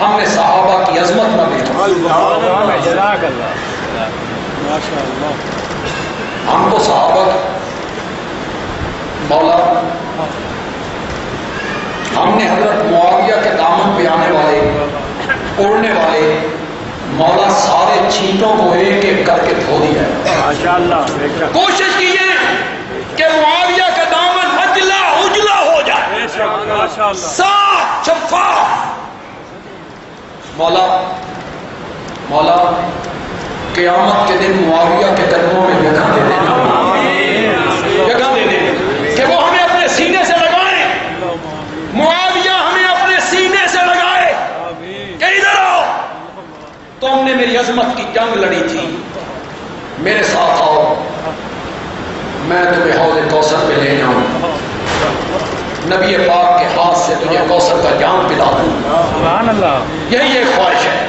ہم نے صحابہ کی عظمت نہ دیکھا. جزاک اللہ ماشاء اللہ. ہم کو صحابہ کی مولا، ہم نے حضرت معاویہ کے دامن پہ آنے والے اڑنے والے مولا سارے چھینٹوں کو ایک ایک کر کے دھو دیا. ماشاءاللہ. کوشش کیے کہ معاویہ کا دامن اجلا اجلا ہو جائے، صاف شفاف. مولا مولا قیامت کے دن معاویہ کے قدموں میں جگہ دے دینا، جگہ دے دینا کہ وہ ہمیں اپنے سینے سے لگائیں. معاویہ ہمیں اپنے سینے سے لگائے کہ ادھر آؤ، تم نے میری عظمت کی جنگ لڑی تھی، میرے ساتھ آؤ، میں تمہیں حوض کوثر پہ لے جاؤں، نبی پاک کے ہاتھ سے تجھے کوثر کا جام پلا دوں. سبحان اللہ. یہی ایک خواہش ہے.